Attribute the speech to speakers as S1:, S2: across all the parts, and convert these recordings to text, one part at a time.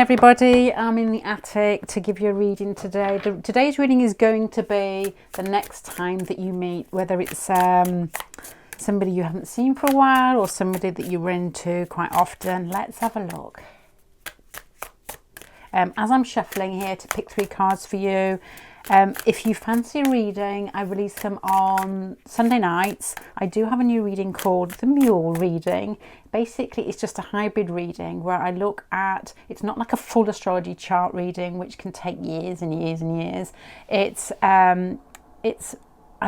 S1: everybody, I'm in the attic to give you a reading today. Today's reading is going to be the next time that you meet, whether it's somebody you haven't seen for a while or somebody that you run into quite often. Let's have a look. As I'm shuffling here to pick 3 cards for you, if you fancy a reading, I release them on Sunday nights. I do have a new reading called the Mule reading. Basically, it's just a hybrid reading where I look at, it's not like a full astrology chart reading, which can take years and years and years. I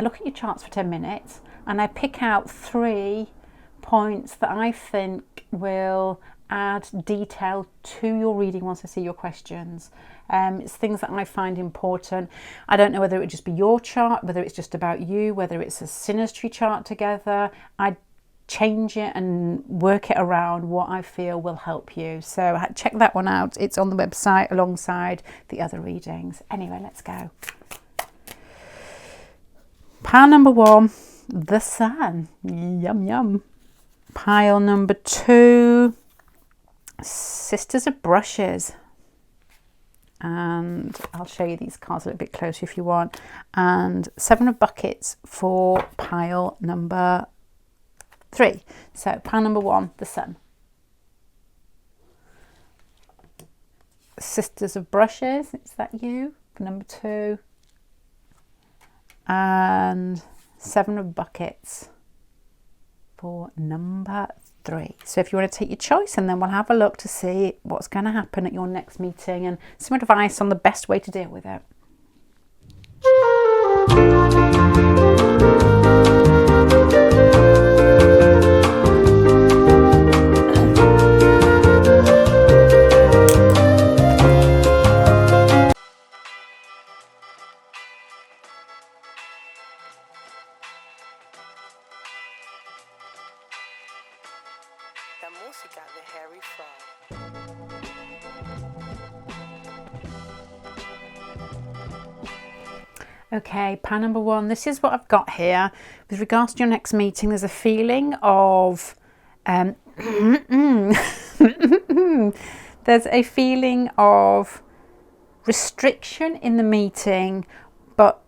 S1: look at your charts for 10 minutes and I pick out 3 points that I think will add detail to your reading once I see your questions. It's things that I find important. I don't know whether it would just be your chart, whether it's just about you, whether it's a synastry chart together. I change it and work it around what I feel will help you. So check that one out. It's on the website alongside the other readings. Anyway, let's go. Pile number 1, the Sun. Yum, yum. Pile number 2, Sisters of Brushes. And I'll show you these cards a little bit closer if you want. And 7 of Buckets for pile number 3. So pile number 1, the Sun. Sisters of Brushes, is that you for number 2? And 7 of Buckets for number 3. So if you want to take your choice, and then we'll have a look to see what's going to happen at your next meeting and some advice on the best way to deal with it. Okay, pile number 1, this is what I've got here. With regards to your next meeting, there's a feeling of there's a feeling of restriction in the meeting, but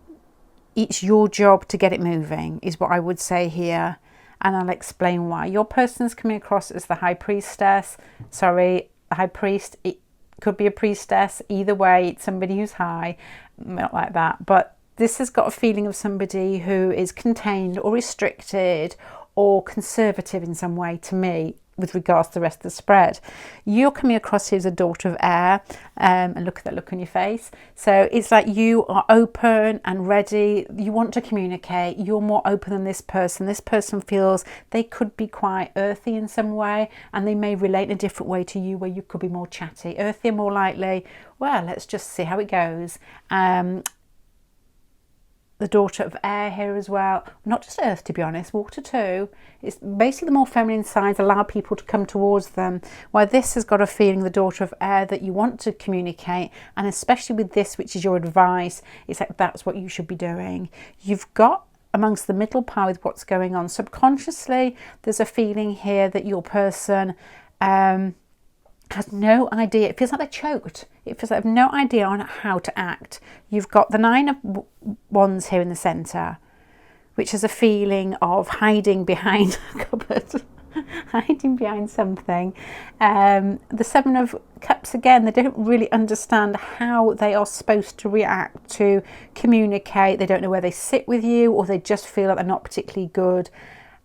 S1: it's your job to get it moving, is what I would say here. And I'll explain why. Your person's coming across as the High Priestess. Sorry, the High Priest. It could be a priestess. Either way, it's somebody who's high. Not like that. But this has got a feeling of somebody who is contained or restricted or conservative in some way, to me, with regards to the rest of the spread. You're coming across here as a daughter of air, and look at that look on your face. So it's like you are open and ready. You want to communicate. You're more open than this person. This person feels they could be quite earthy in some way, and they may relate in a different way to you, where you could be more chatty. Earthy and more lightly, well, let's just see how it goes. The daughter of air here as well, not just earth, to be honest, water too. It's basically the more feminine sides allow people to come towards them, while this has got a feeling, the daughter of air, that you want to communicate, and especially with this, which is your advice, it's like that's what you should be doing. You've got amongst the middle pile with what's going on subconsciously, there's a feeling here that your person has no idea. It feels like they're choked. It feels like they have no idea on how to act. You've got the 9 of Wands here in the centre, which is a feeling of hiding behind a cupboard, hiding behind something. The 7 of Cups, again, they don't really understand how they are supposed to react to communicate. They don't know where they sit with you, or they just feel like they're not particularly good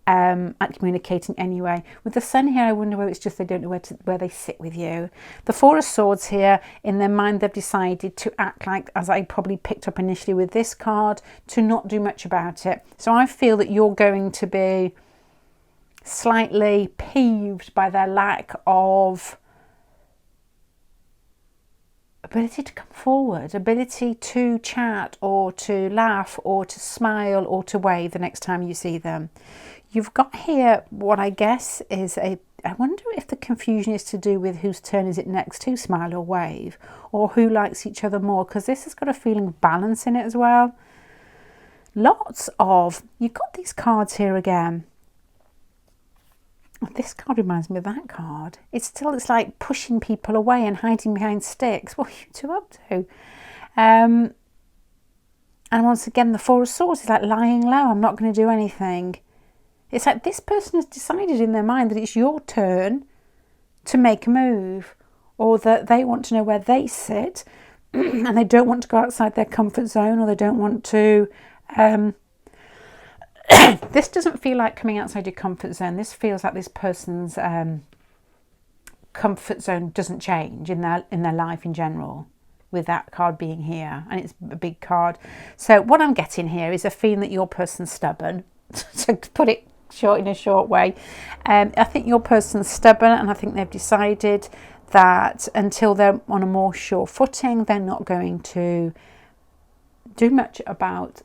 S1: at communicating anyway. With the Sun here, I wonder whether it's just they don't know where they sit with you. The 4 of Swords here, in their mind they've decided to act like, as I probably picked up initially with this card, to not do much about it. So I feel that you're going to be slightly peeved by their lack of ability to come forward, ability to chat or to laugh or to smile or to wave the next time you see them. You've got here what I guess is I wonder if the confusion is to do with whose turn is it next to smile or wave, or who likes each other more, because this has got a feeling of balance in it as well. You've got these cards here again. This card reminds me of that card. It's like pushing people away and hiding behind sticks. What are you two up to? And once again, the Four of Swords is like lying low. I'm not going to do anything. It's like this person has decided in their mind that it's your turn to make a move, or that they want to know where they sit and they don't want to go outside their comfort zone, or they don't want to... This doesn't feel like coming outside your comfort zone. This feels like this person's comfort zone doesn't change in their life in general, with that card being here, and it's a big card. So what I'm getting here is a feeling that your person's stubborn. So to put it short, in a short way, I think your person's stubborn, and I think they've decided that until they're on a more sure footing, they're not going to do much about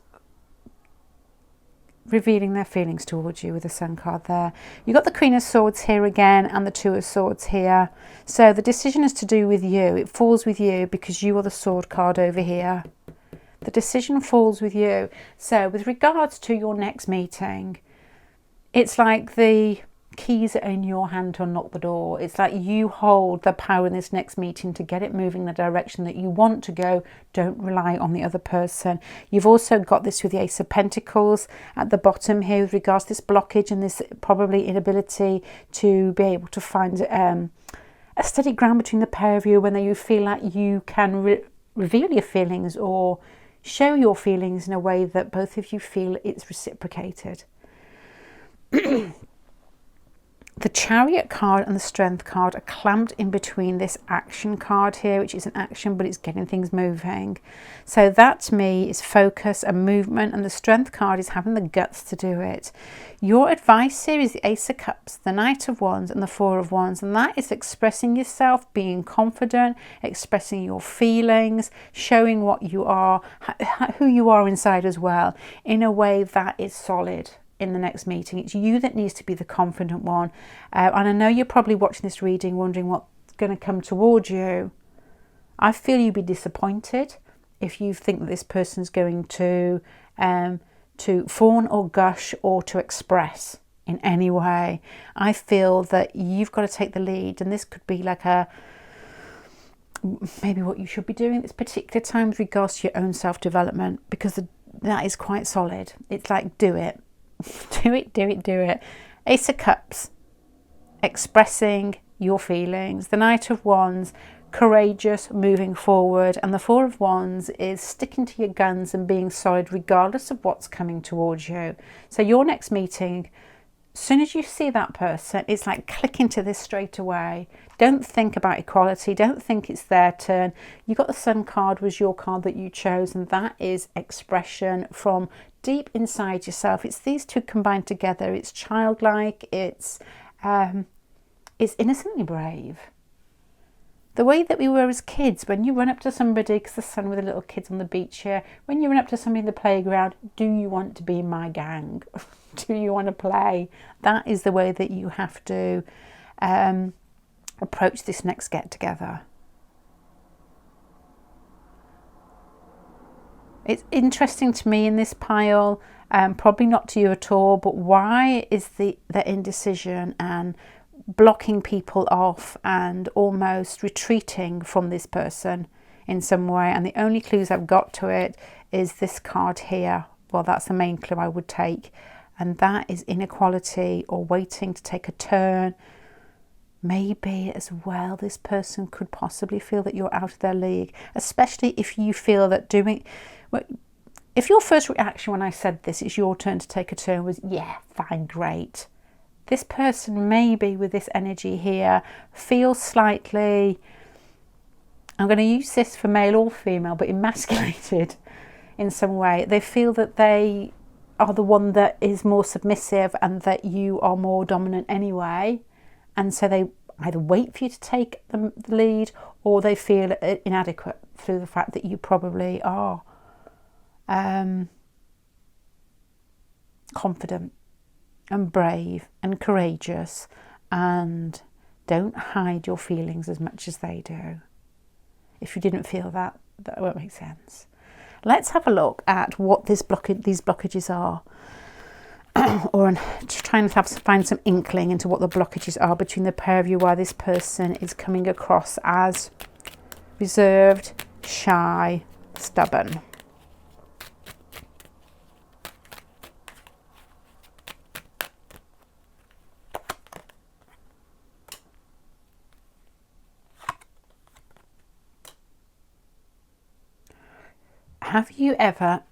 S1: revealing their feelings towards you with the Sun card there. You've got the Queen of Swords here again and the Two of Swords here. So the decision is to do with you. It falls with you because you are the Sword card over here. The decision falls with you. So with regards to your next meeting, it's like the keys are in your hand to unlock the door. It's like you hold the power in this next meeting to get it moving in the direction that you want to go. Don't rely on the other person. You've also got this with the Ace of Pentacles at the bottom here with regards to this blockage and this probably inability to be able to find a steady ground between the pair of you when you feel like you can reveal your feelings or show your feelings in a way that both of you feel it's reciprocated. The Chariot card and the Strength card are clamped in between this action card here, which is an action, but it's getting things moving. So that to me is focus and movement, and the Strength card is having the guts to do it. Your advice here is the Ace of Cups, the Knight of Wands and the Four of Wands, and that is expressing yourself, being confident, expressing your feelings, showing what you are, who you are inside as well, in a way that is solid. In the next meeting, it's you that needs to be the confident one, and I know you're probably watching this reading wondering what's going to come towards you. I feel you'd be disappointed if you think that this person's going to fawn or gush or to express in any way. I feel that you've got to take the lead, and this could be like maybe what you should be doing at this particular time with regards to your own self-development, because that is quite solid. It's like, do it. Do it. Ace of Cups, expressing your feelings. The Knight of Wands, courageous, moving forward. And the Four of Wands is sticking to your guns and being solid regardless of what's coming towards you. So your next meeting, as soon as you see that person, it's like click into this straight away. Don't think about equality. Don't think it's their turn. You got the Sun card was your card that you chose, and that is expression from deep inside yourself. It's these two combined together. It's childlike. It's innocently brave. The way that we were as kids, when you run up to somebody, because the Sun with the little kids on the beach here, when you run up to somebody in the playground, do you want to be in my gang? Do you want to play? That is the way that you have to approach this next get together. It's interesting to me in this pile, probably not to you at all, but why is the indecision and blocking people off and almost retreating from this person in some way? And the only clues I've got to it is this card here. Well, that's the main clue I would take, and that is inequality or waiting to take a turn. Maybe as well this person could possibly feel that you're out of their league, especially if you feel that if your first reaction when I said this, it's your turn to take a turn, was yeah, fine, great. This person maybe with this energy here feels slightly, I'm going to use this for male or female, but emasculated in some way. They feel that they are the one that is more submissive and that you are more dominant anyway. And so they either wait for you to take the lead, or they feel inadequate through the fact that you probably are confident and brave and courageous and don't hide your feelings as much as they do. If you didn't feel that won't make sense. Let's have a look at what these blockages are. or just trying to find some inkling into what the blockages are between the pair of you, why this person is coming across as reserved, shy, stubborn. Have you ever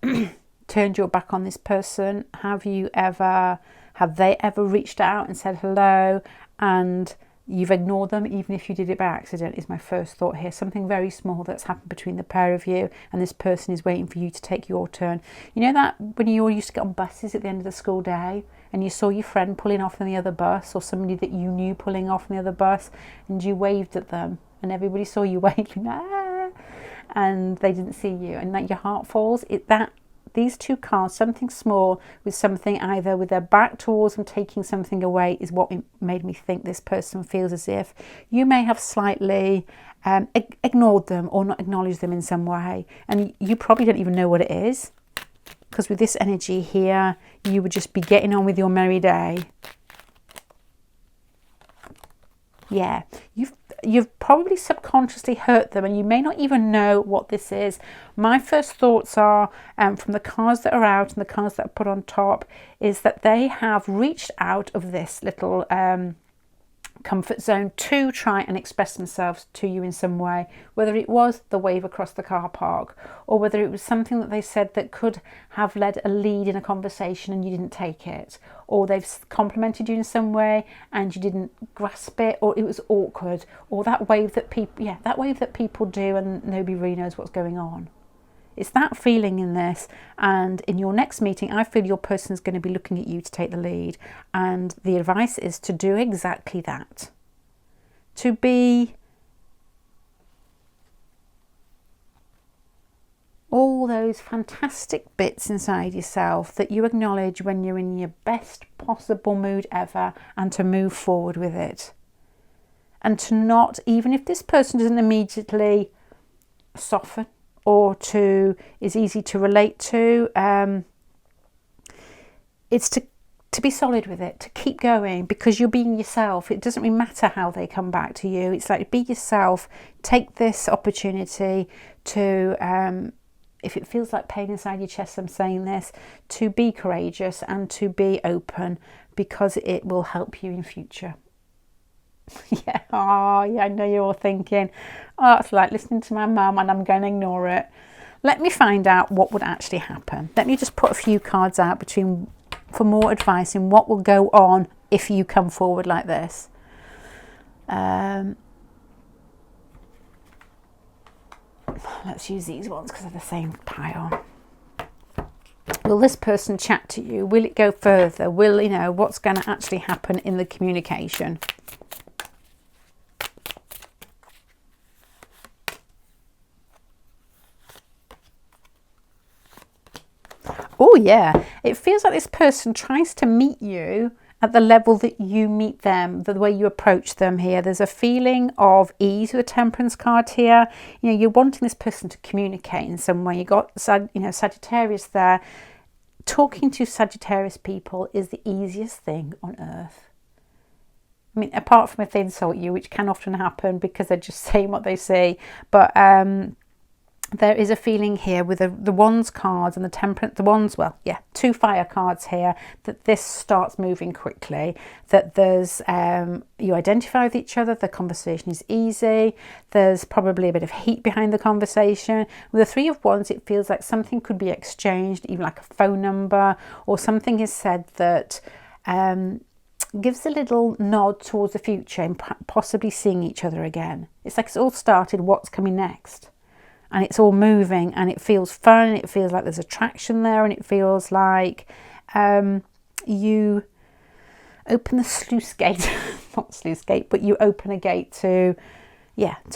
S1: turned your back on this person? Have they ever reached out and said hello and you've ignored them, even if you did it by accident, is my first thought here. Something very small that's happened between the pair of you, and this person is waiting for you to take your turn. You know that when you all used to get on buses at the end of the school day and you saw your friend pulling off in the other bus, or somebody that you knew pulling off in the other bus, and you waved at them and everybody saw you waving, and they didn't see you, and that your heart falls? These two cards, something small with something either with their back towards them taking something away, is what made me think this person feels as if you may have slightly ignored them or not acknowledged them in some way, and you probably don't even know what it is, because with this energy here you would just be getting on with your merry day. Yeah, you've probably subconsciously hurt them, and you may not even know what this is. My first thoughts are, from the cards that are out and the cards that are put on top, is that they have reached out of this little comfort zone to try and express themselves to you in some way, whether it was the wave across the car park, or whether it was something that they said that could have led a lead in a conversation and you didn't take it, or they've complimented you in some way and you didn't grasp it, or it was awkward, or that wave that people do and nobody really knows what's going on. It's that feeling in this, and in your next meeting I feel your person is going to be looking at you to take the lead, and the advice is to do exactly that. To be all those fantastic bits inside yourself that you acknowledge when you're in your best possible mood ever, and to move forward with it. And to not, even if this person doesn't immediately soften or is easy to relate to, it's to be solid with it, to keep going, because you're being yourself. It doesn't really matter how they come back to you. It's like, be yourself. Take this opportunity to, if it feels like pain inside your chest, I'm saying this, to be courageous and to be open, because it will help you in future. Yeah, I know you're all thinking, oh, it's like listening to my mum and I'm going to ignore it. Let me find out what would actually happen. Let me just put a few cards out for more advice in what will go on if you come forward like this. Let's use these ones because they're the same pile. Will this person chat to you? Will it go further? What's going to actually happen in the communication? Oh yeah, it feels like this person tries to meet you at the level that you meet them, the way you approach them here. There's a feeling of ease with a Temperance card here. You're wanting this person to communicate in some way. You got Sagittarius there. Talking to Sagittarius people is the easiest thing on earth. I mean, apart from if they insult you, which can often happen because they're just saying what they say, but there is a feeling here with the Wands cards and the Temperance, two fire cards here, that this starts moving quickly, that there's, you identify with each other, the conversation is easy, there's probably a bit of heat behind the conversation. With the Three of Wands, it feels like something could be exchanged, even like a phone number, or something is said that gives a little nod towards the future and possibly seeing each other again. It's like it's all started, what's coming next? And it's all moving, and it feels fun, and it feels like there's attraction there, and it feels like you open the sluice gate, not sluice gate, but you open a gate to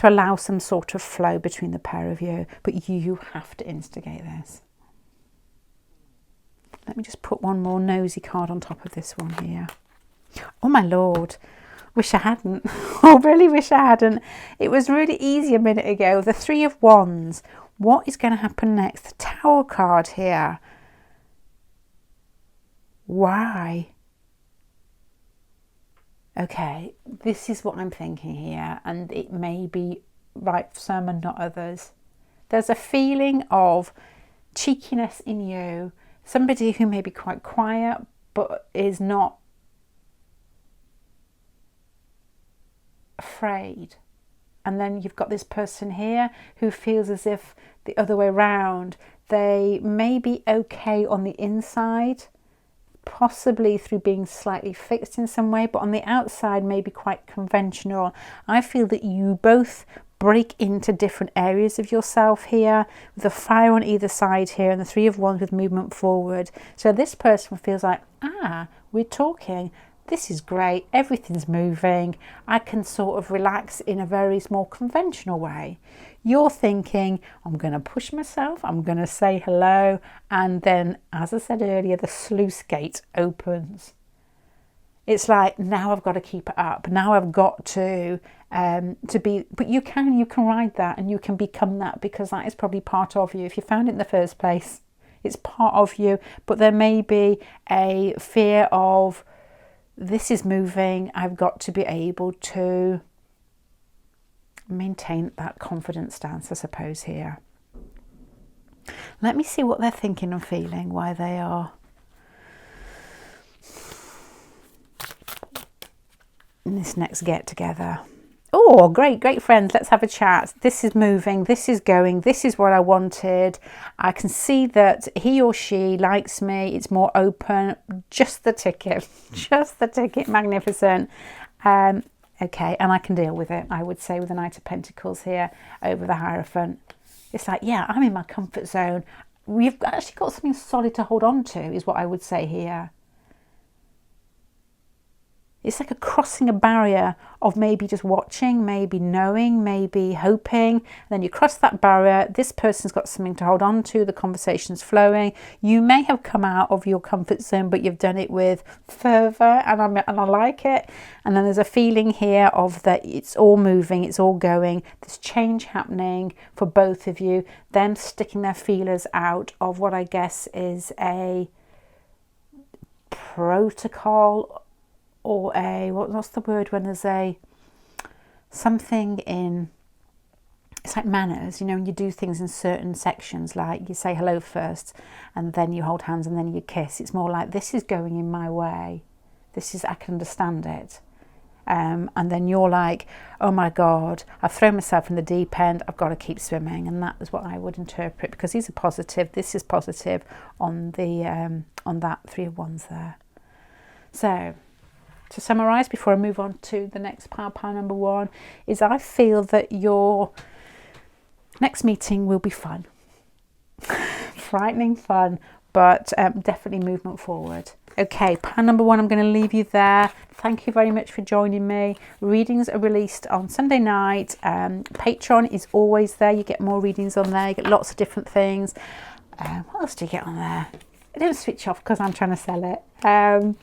S1: allow some sort of flow between the pair of you, but you have to instigate this. Let me just put one more nosy card on top of this one here. Oh my Lord. Wish I hadn't. I really wish I hadn't. It was really easy a minute ago. The Three of Wands. What is going to happen next? The Tower card here. Why? Okay, this is what I'm thinking here, and it may be right for some and not others. There's a feeling of cheekiness in you, somebody who may be quite quiet but is not afraid. And then you've got this person here who feels as if the other way around, they may be okay on the inside, possibly through being slightly fixed in some way, but on the outside may be quite conventional. I feel that you both break into different areas of yourself here, with the fire on either side here and the Three of Wands with movement forward. So this person feels like, we're talking, this is great, everything's moving, I can sort of relax in a very small conventional way. You're thinking, I'm going to push myself, I'm going to say hello, and then, as I said earlier, the sluice gate opens. It's like, now I've got to keep it up. Now I've got to be, but you can ride that and you can become that, because that is probably part of you. If you found it in the first place, it's part of you. But there may be a fear of, this is moving, I've got to be able to maintain that confident stance, I suppose, here. Let me see what they're thinking and feeling, why they are in this next get together. Oh, great friends, let's have a chat. This is moving, this is going, this is what I wanted. I can see that he or she likes me, it's more open. Just the ticket, magnificent. Okay, and I can deal with it, I would say, with the Knight of Pentacles here over the Hierophant. It's like, yeah, I'm in my comfort zone. We've actually got something solid to hold on to, is what I would say here. It's like a crossing a barrier of maybe just watching, maybe knowing, maybe hoping. And then you cross that barrier. This person's got something to hold on to. The conversation's flowing. You may have come out of your comfort zone, but you've done it with fervour, and I like it. And then there's a feeling here of that it's all moving, it's all going. There's change happening for both of you. Them sticking their feelers out of what I guess is a protocol, or a, what's the word when there's a something in, it's like manners, you know, when you do things in certain sections, like you say hello first and then you hold hands and then you kiss. It's more like, this is going in my way, this is, I can understand it. And then you're like, oh my God, I've thrown myself in the deep end, I've got to keep swimming. And that is what I would interpret, because these are positive, this is positive on the on that Three of Wands there. So to summarise, before I move on to the next pile number one, is I feel that your next meeting will be fun. Frightening fun, but definitely movement forward. Okay, pile number one, I'm going to leave you there. Thank you very much for joining me. Readings are released on Sunday night. Patreon is always there. You get more readings on there. You get lots of different things. What else do you get on there? I don't switch off because I'm trying to sell it.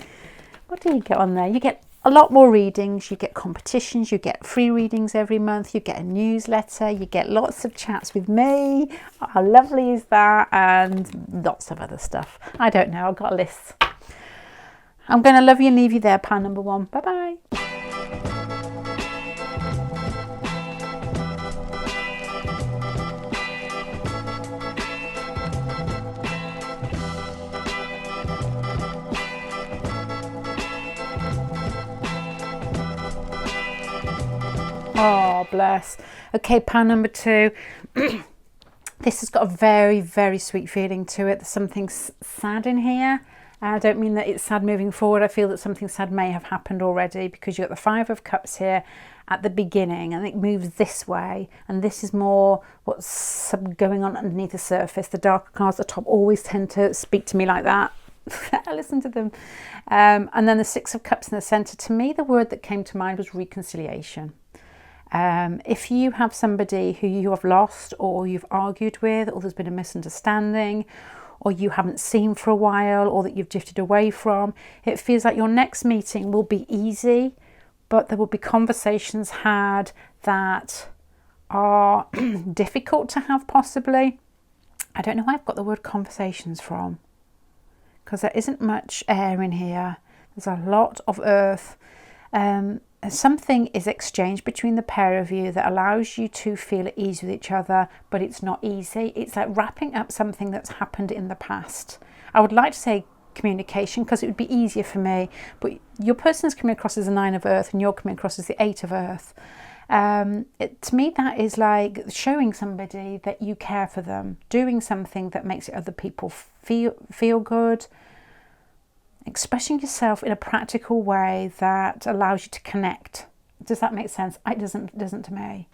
S1: What do you get on there? You get a lot more readings, you get competitions, you get free readings every month, you get a newsletter, you get lots of chats with me. How lovely is that? And lots of other stuff. I don't know, I've got a list. I'm going to love you and leave you there, pile number one. Bye-bye. Oh, bless. Okay, pile number two. This has got a very, very sweet feeling to it. There's something sad in here. I don't mean that it's sad moving forward. I feel that something sad may have happened already, because you've got the Five of Cups here at the beginning, and it moves this way. And this is more what's going on underneath the surface. The darker cards at the top always tend to speak to me like that. I listen to them. And then the Six of Cups in the centre. To me, the word that came to mind was reconciliation. If you have somebody who you have lost, or you've argued with, or there's been a misunderstanding, or you haven't seen for a while, or that you've drifted away from, it feels like your next meeting will be easy, but there will be conversations had that are difficult to have, possibly. I don't know where I've got the word conversations from. because there isn't much air in here. There's a lot of earth. Something is exchanged between the pair of you that allows you to feel at ease with each other, but it's not easy. It's like wrapping up something that's happened in the past. I would like to say communication because it would be easier for me, but your person's coming across as a 9 of earth and you're coming across as the 8 of earth. To me, that is like showing somebody that you care for them, doing something that makes other people feel good, expressing yourself in a practical way that allows you to connect. Does that make sense? It doesn't to me.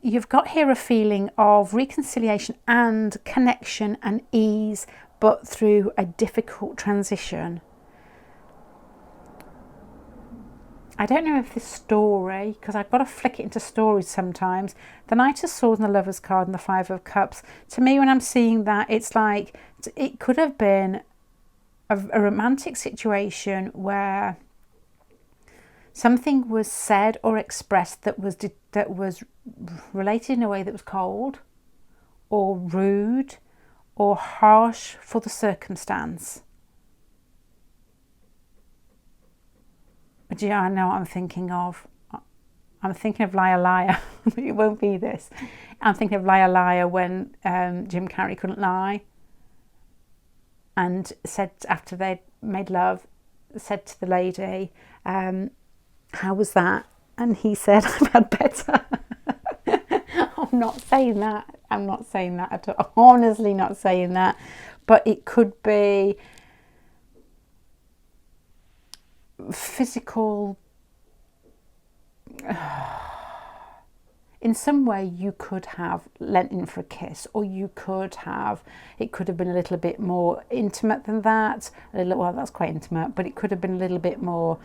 S1: You've got here a feeling of reconciliation and connection and ease, but through a difficult transition. I don't know if this story, because I've got to flick it into stories sometimes. The Knight of Swords and the Lover's card and the 5 of Cups. To me, when I'm seeing that, it's like it could have been a romantic situation where something was said or expressed that was related in a way that was cold or rude or harsh for the circumstance. Do you know what I'm thinking of? I'm thinking of Liar Liar. It won't be this. I'm thinking of Liar Liar when Jim Carrey couldn't lie and said, after they'd made love, said to the lady, how was that? And he said, I've had better. I'm not saying that. I'm not saying that at all. I'm honestly not saying that. But it could be physical. In some way you could have lent in for a kiss, or it could have been a little bit more intimate than that. Well, that's quite intimate, but it could have been a little bit more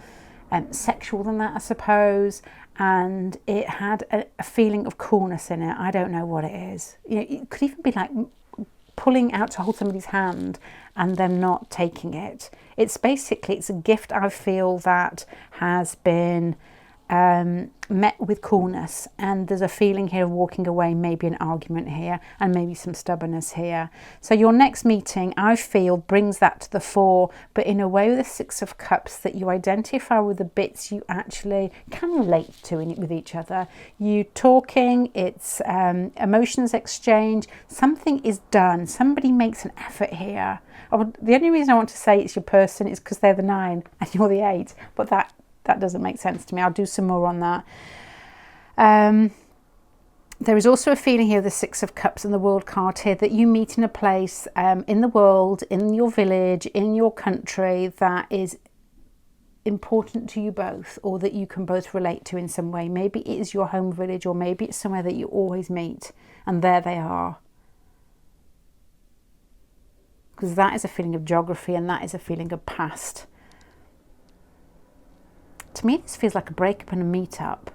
S1: sexual than that, I suppose. And it had a feeling of coolness in it. I don't know what it is. You know, it could even be like pulling out to hold somebody's hand and them not taking it. It's a gift, I feel, that has been met with coolness, and there's a feeling here of walking away, maybe an argument here and maybe some stubbornness here. So your next meeting, I feel, brings that to the fore, but in a way with the 6 of Cups that you identify with the bits you actually can relate to with each other. You talking, it's emotions exchange, something is done, somebody makes an effort here. The only reason I want to say it's your person is because they're the 9 and you're the 8, but that doesn't make sense to me. I'll do some more on that. There is also a feeling here, the 6 of Cups and the World card here, that you meet in a place in the world, in your village, in your country that is important to you both, or that you can both relate to in some way. Maybe it is your home village, or maybe it's somewhere that you always meet, and there they are. Because that is a feeling of geography, and that is a feeling of past. To me, this feels like a breakup and a meet-up.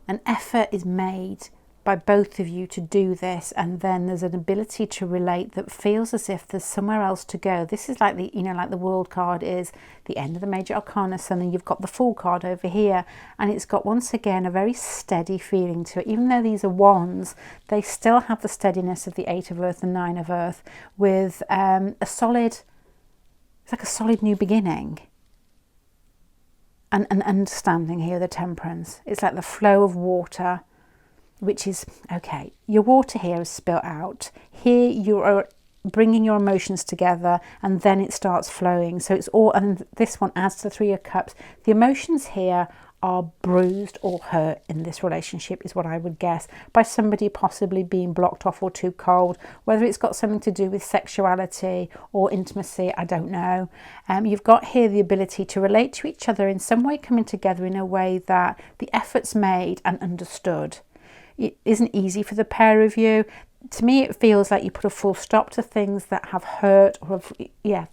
S1: An effort is made by both of you to do this, and then there's an ability to relate that feels as if there's somewhere else to go. This is like like the World card is the end of the Major Arcana, and then you've got the Fool card over here, and it's got, once again, a very steady feeling to it. Even though these are wands, they still have the steadiness of the 8 of Earth and 9 of Earth, with it's like a solid new beginning. And an understanding here, the Temperance. It's like the flow of water, which is, okay, your water here is spilt out. Here you are bringing your emotions together, and then it starts flowing. So it's all, and this one adds to the 3 of Cups. The emotions here are bruised or hurt in this relationship, is what I would guess, by somebody possibly being blocked off or too cold. Whether it's got something to do with sexuality or intimacy, I don't know. You've got here the ability to relate to each other in some way, coming together in a way that the effort's made and understood. It isn't easy for the pair of you. To me, it feels like you put a full stop to things that have hurt, or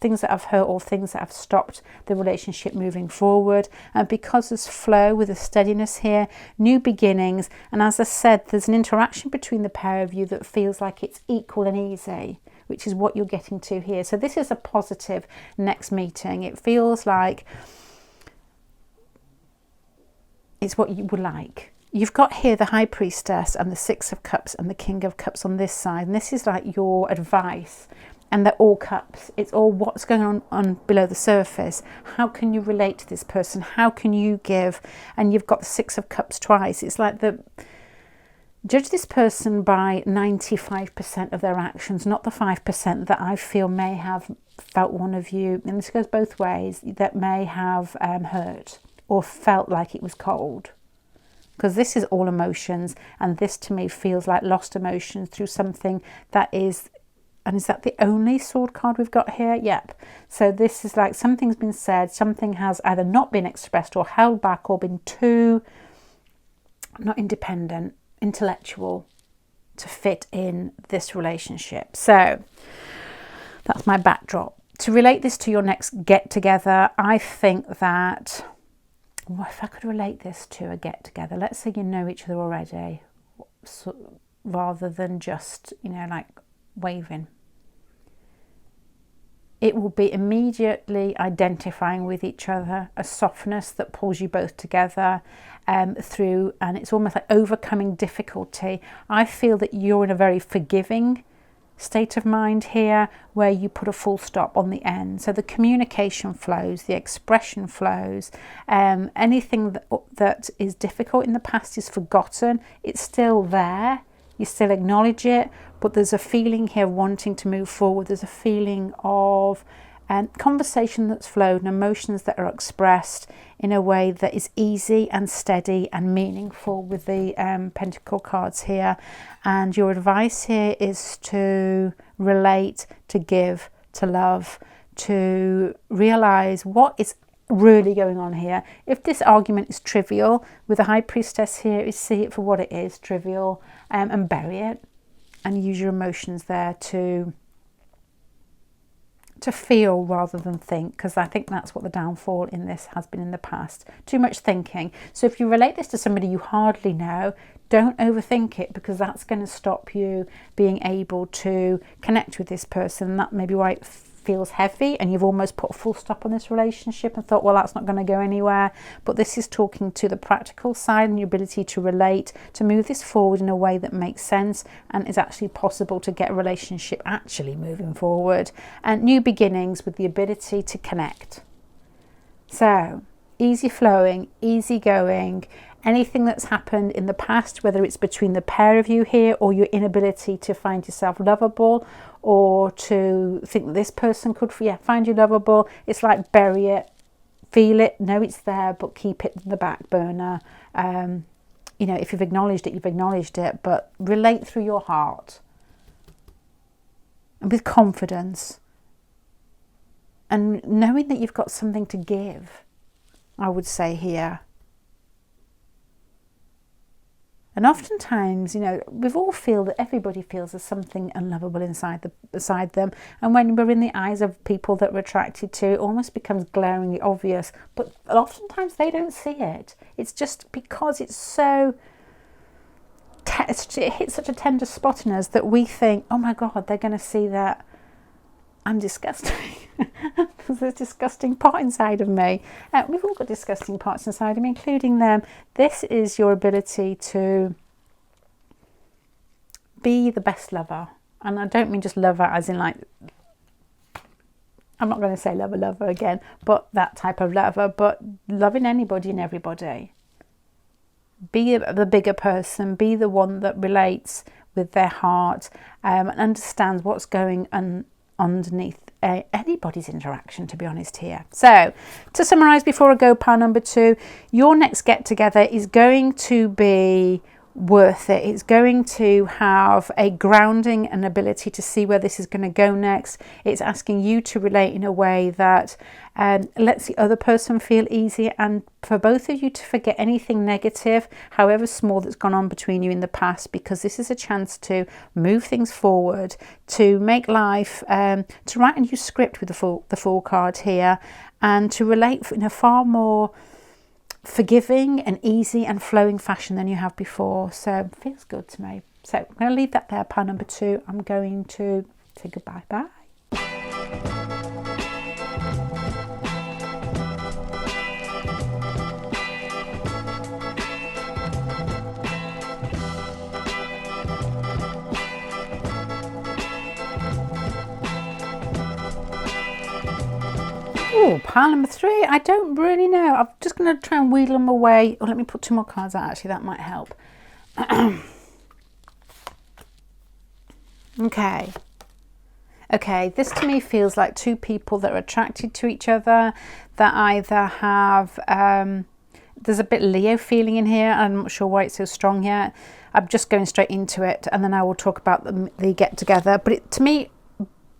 S1: things that have hurt, or things that have stopped the relationship moving forward. And because there's flow with a steadiness here, new beginnings, and as I said, there's an interaction between the pair of you that feels like it's equal and easy, which is what you're getting to here. So this is a positive next meeting. It feels like it's what you would like. You've got here the High Priestess and the 6 of Cups and the King of Cups on this side, and this is like your advice. And they're all cups. It's all what's going on below the surface. How can you relate to this person? How can you give? And you've got the Six of Cups twice. It's like judge this person by 95% of their actions, not the 5% that I feel may have felt one of you, and this goes both ways, that may have hurt or felt like it was cold. Because this is all emotions, and this to me feels like lost emotions through something that is. And is that the only sword card we've got here? Yep. So this is like something's been said, something has either not been expressed or held back or been too, not independent, intellectual to fit in this relationship. So that's my backdrop. To relate this to your next get together, I think that, well, if I could relate this to a get together, let's say you know each other already, so, rather than just, like waving. It will be immediately identifying with each other, a softness that pulls you both together through, and it's almost like overcoming difficulty. I feel that you're in a very forgiving state of mind here, where you put a full stop on the end. So the communication flows, the expression flows. Anything that is difficult in the past is forgotten. It's still there. You still acknowledge it, but there's a feeling here wanting to move forward. There's a feeling of conversation that's flowed and emotions that are expressed in a way that is easy and steady and meaningful with the Pentacle cards here. And your advice here is to relate, to give, to love, to realise what is really going on here. If this argument is trivial, with the High Priestess here, is see it for what it is, trivial, and bury it, and use your emotions there to feel rather than think, because I think that's what the downfall in this has been in the past. Too much thinking. So if you relate this to somebody you hardly know, don't overthink it, because that's going to stop you being able to connect with this person. That may be why it feels heavy and you've almost put a full stop on this relationship and thought, well, that's not going to go anywhere. But this is talking to the practical side and your ability to relate, to move this forward in a way that makes sense and is actually possible to get a relationship actually moving forward, and new beginnings with the ability to connect. So easy flowing, easy going. Anything that's happened in the past, whether it's between the pair of you here or your inability to find yourself lovable, or to think that this person could find you lovable, it's like bury it, feel it, know it's there, but keep it in the back burner. If you've acknowledged it, you've acknowledged it, but relate through your heart and with confidence, and knowing that you've got something to give, I would say here. And oftentimes, we've all feel that everybody feels there's something unlovable inside them. And when we're in the eyes of people that we're attracted to, it almost becomes glaringly obvious. But oftentimes they don't see it. It's just because it's so, it hits such a tender spot in us that we think, oh my God, they're going to see that I'm disgusting. There's a disgusting part inside of me. We've all got disgusting parts inside of me, including them. This is your ability to be the best lover. And I don't mean just lover as in like, I'm not going to say lover again, but that type of lover, but loving anybody and everybody. Be the bigger person, be the one that relates with their heart and understands what's going on underneath anybody's interaction, to be honest here. So to summarize before I go pile number 2, your next get together is going to be worth it. It's going to have a grounding and ability to see where this is going to go next. It's asking you to relate in a way that lets the other person feel easy, and for both of you to forget anything negative, however small, that's gone on between you in the past, because this is a chance to move things forward, to make life, to write a new script with the Fool card here, and to relate in a far more forgiving and easy and flowing fashion than you have before. So it feels good to me. So I'm going to leave that there, pile number 2. I'm going to say goodbye. Bye. Pile number 3, I don't really know. I'm just going to try and wheedle them away. Or let me put 2 more cards out, actually, that might help. Okay. Okay, this to me feels like 2 people that are attracted to each other, that either have, there's a bit Leo feeling in here. I'm not sure why it's so strong yet. I'm just going straight into it, and then I will talk about the get together. But to me,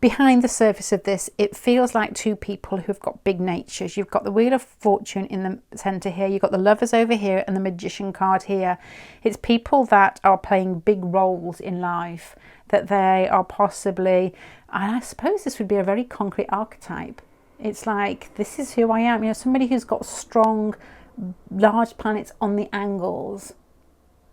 S1: behind the surface of this, it feels like 2 people who've got big natures. You've got the Wheel of Fortune in the centre here. You've got the Lovers over here and the Magician card here. It's people that are playing big roles in life, that they are possibly, and I suppose this would be a very concrete archetype. It's like, this is who I am. You know, somebody who's got strong, large planets on the angles.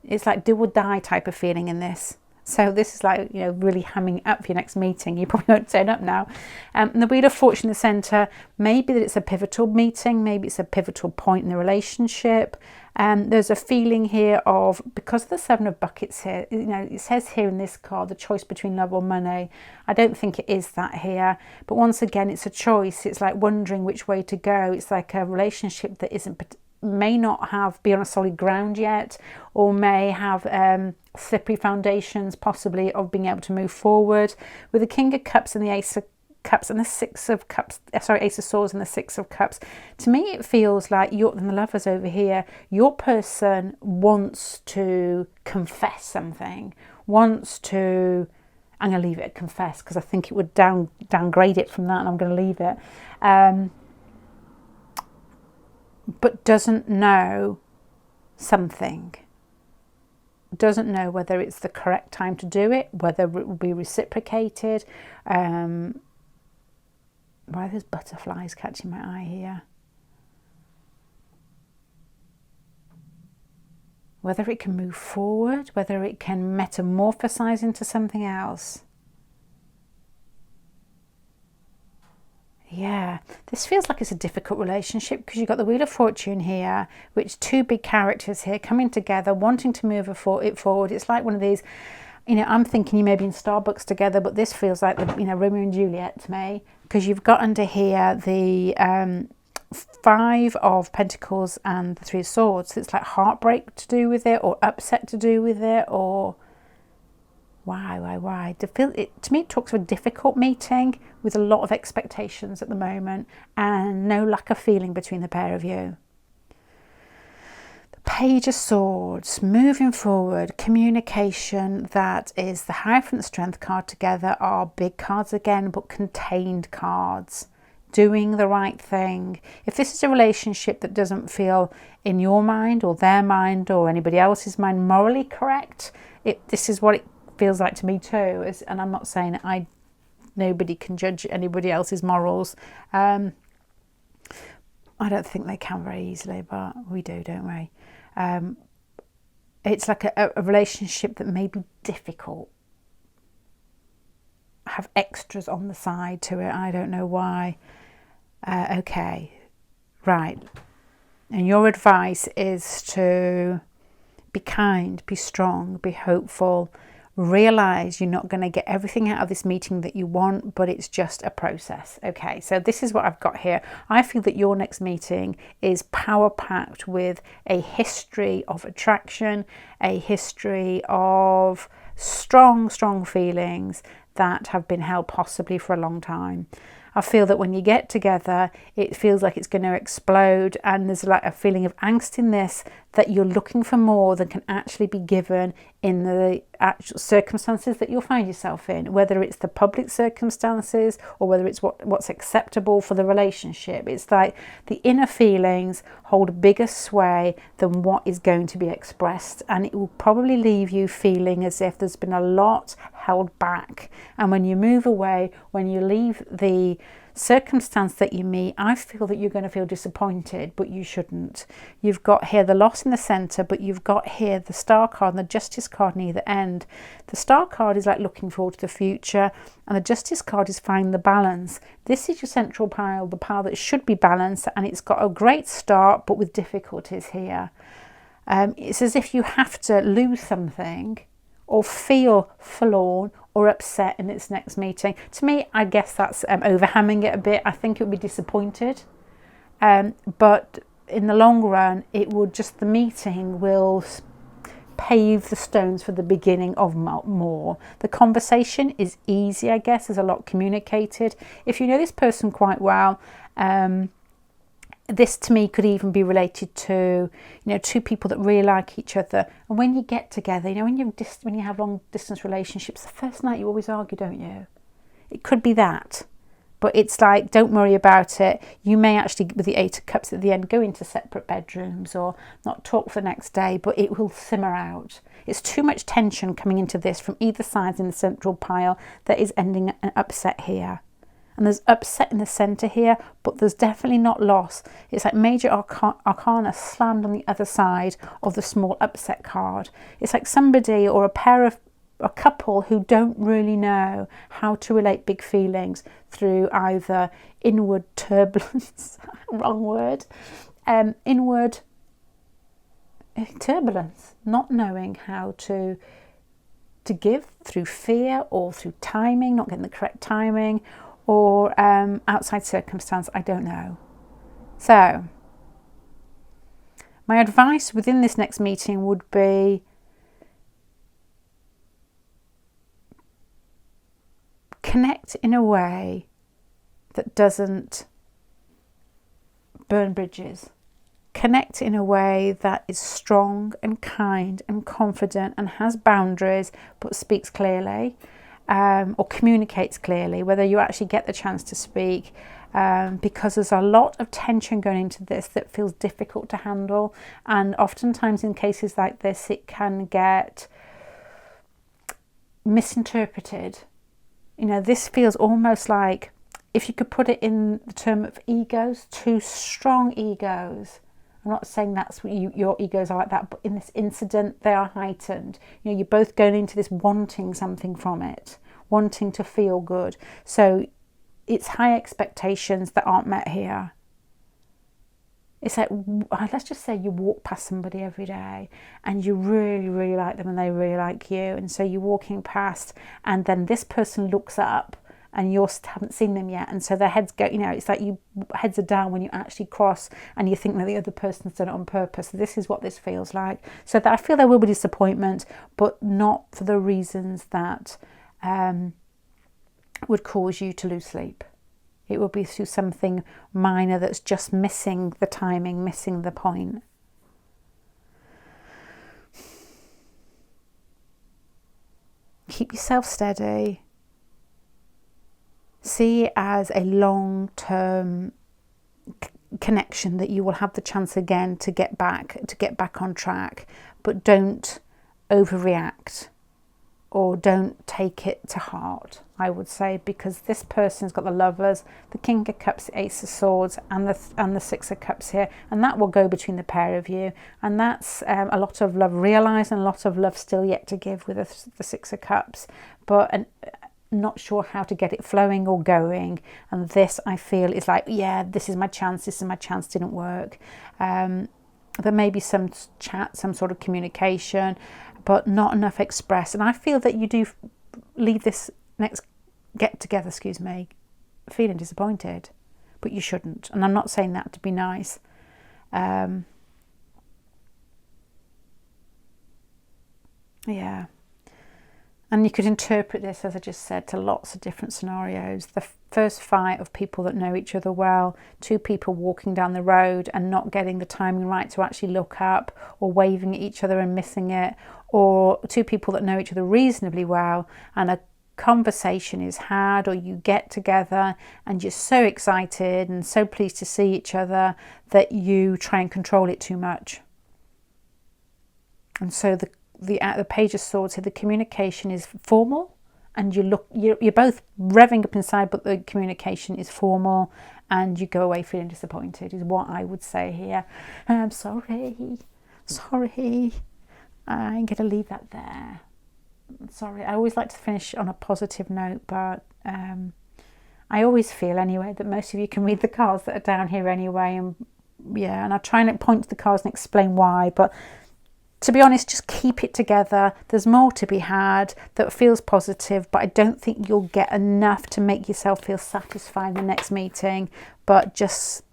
S1: It's like do or die type of feeling in this. So this is like, you know, really hamming up for your next meeting. You probably won't turn up now. And the Wheel of Fortune in the centre, maybe that it's a pivotal meeting, maybe it's a pivotal point in the relationship. There's a feeling here of, because of the 7 of Buckets here, you know, it says here in this card, the choice between love or money. I don't think it is that here. But once again, it's a choice. It's like wondering which way to go. It's like a relationship that may not be on a solid ground yet, or may have slippery foundations possibly of being able to move forward. With the King of Cups and the Ace of Cups and the Six of Cups, Ace of Swords and the Six of Cups, to me it feels like and the Lovers over here, your person wants to confess something, wants to, I'm going to leave it at confess because I think it would downgrade it from that, and I'm going to leave it. But doesn't know something. Doesn't know whether it's the correct time to do it, whether it will be reciprocated. Why are those butterflies catching my eye here? Whether it can move forward, whether it can metamorphosize into something else. Yeah, this feels like it's a difficult relationship because you've got the Wheel of Fortune here, which 2 big characters here coming together, wanting to move it forward. It's like one of these, you know, I'm thinking you may be in Starbucks together, but this feels like the, you know, Romeo and Juliet to me, because you've got under here the 5 of Pentacles and the 3 of Swords. So it's like heartbreak to do with it, or upset to do with it, or why? To me, it talks of a difficult meeting with a lot of expectations at the moment and no lack of feeling between the pair of you. The Page of Swords, moving forward, communication, that is the Hierophant Strength card together, are big cards again, but contained cards. Doing the right thing. If this is a relationship that doesn't feel in your mind or their mind or anybody else's mind morally correct, this is what it feels like to me too. And I'm not saying nobody can judge anybody else's morals. I don't think they can very easily, but we do, don't we? It's like a relationship that may be difficult, have extras on the side to it. I don't know why. Okay, right. And your advice is to be kind, be strong, be hopeful. Realise you're not going to get everything out of this meeting that you want, but it's just a process. Okay, so this is what I've got here. I feel that your next meeting is power-packed with a history of attraction, a history of strong feelings that have been held possibly for a long time. I feel that when you get together, it feels like it's going to explode, and there's like a feeling of angst in this, that you're looking for more than can actually be given in the actual circumstances that you'll find yourself in, whether it's the public circumstances or whether it's what's acceptable for the relationship. It's like the inner feelings hold a bigger sway than what is going to be expressed, and it will probably leave you feeling as if there's been a lot held back. And when you move away, when you leave the circumstance that you meet, I feel that you're going to feel disappointed, but you shouldn't. You've got here the loss in the centre, but you've got here the Star card and the Justice card near the end. The Star card is like looking forward to the future, and the Justice card is finding the balance. This is your central pile, the pile that should be balanced, and it's got a great start, but with difficulties here. It's as if you have to lose something or feel forlorn or upset in its next meeting. To me, I guess that's overhamming it a bit. I think it would be disappointed. But in the long run, the meeting will pave the stones for the beginning of more. The conversation is easy, I guess. There's a lot communicated. If you know this person quite well, this to me could even be related to, two people that really like each other. And when you get together, when you have long distance relationships, the first night you always argue, don't you? It could be that. But it's like, don't worry about it. You may actually, with the Eight of Cups at the end, go into separate bedrooms or not talk for the next day, but it will simmer out. It's too much tension coming into this from either side in the central pile that is ending an upset here. And there's upset in the centre here, but there's definitely not loss. It's like major arcana slammed on the other side of the small upset card. It's like somebody or a couple who don't really know how to relate big feelings through either inward turbulence, wrong word, inward turbulence, not knowing how to give through fear or through timing, not getting the correct timing, or outside circumstance, I don't know. So, my advice within this next meeting would be connect in a way that doesn't burn bridges. Connect in a way that is strong and kind and confident and has boundaries but speaks clearly. Or communicates clearly, whether you actually get the chance to speak, because there's a lot of tension going into this that feels difficult to handle, and oftentimes in cases like this it can get misinterpreted. This feels almost like, if you could put it in the term of egos, two strong egos. I'm not saying that's what your egos are like that, but in this incident, they are heightened. You're both going into this wanting something from it, wanting to feel good. So it's high expectations that aren't met here. It's like, let's just say you walk past somebody every day and you really, really like them and they really like you. And so you're walking past and then this person looks up and you haven't seen them yet, and so their heads go, it's like you heads are down when you actually cross and you think that the other person's done it on purpose. This is what this feels like. So that I feel there will be disappointment, but not for the reasons that would cause you to lose sleep. It will be through something minor that's just missing the timing, missing the point. Keep yourself steady. See it as a long-term connection that you will have the chance again to get back on track, but don't overreact or don't take it to heart, I would say, because this person's got the Lovers, the King of Cups, the Ace of Swords, and the Six of Cups here, and that will go between the pair of you, and that's a lot of love realised and a lot of love still yet to give with the Six of Cups, but not sure how to get it flowing or going. And this, I feel, is like, this is my chance, didn't work. There may be some chat, some sort of communication, but not enough express. And I feel that you do leave this next get together, feeling disappointed, but you shouldn't. And I'm not saying that to be nice. And you could interpret this, as I just said, to lots of different scenarios. The first fight of people that know each other well, two people walking down the road and not getting the timing right to actually look up, or waving at each other and missing it, or two people that know each other reasonably well and a conversation is had, or you get together and you're so excited and so pleased to see each other that you try and control it too much. And so the Page of Swords here, the communication is formal, and you're both revving up inside, but the communication is formal, and you go away feeling disappointed, is what I would say here. I'm sorry, I'm going to leave that there. Sorry, I always like to finish on a positive note, but I always feel anyway that most of you can read the cards that are down here anyway, and I try and point to the cards and explain why, but to be honest, just keep it together. There's more to be had that feels positive, but I don't think you'll get enough to make yourself feel satisfied in the next meeting. But just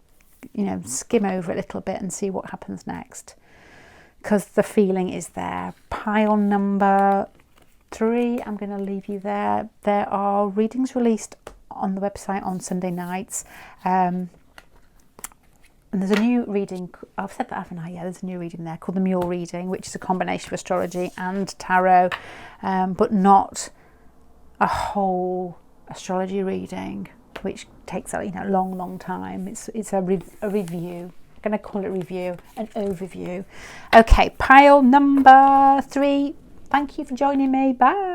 S1: you know, skim over it a little bit and see what happens next, because the feeling is there. Pile number 3, I'm going to leave you there. There are readings released on the website on Sunday nights. And there's a new reading, I've said that, haven't I? Yeah, there's a new reading there called the Mule Reading, which is a combination of astrology and tarot, but not a whole astrology reading, which takes a long time. It's a review. I'm going to call it review, an overview. Okay, pile number 3. Thank you for joining me. Bye.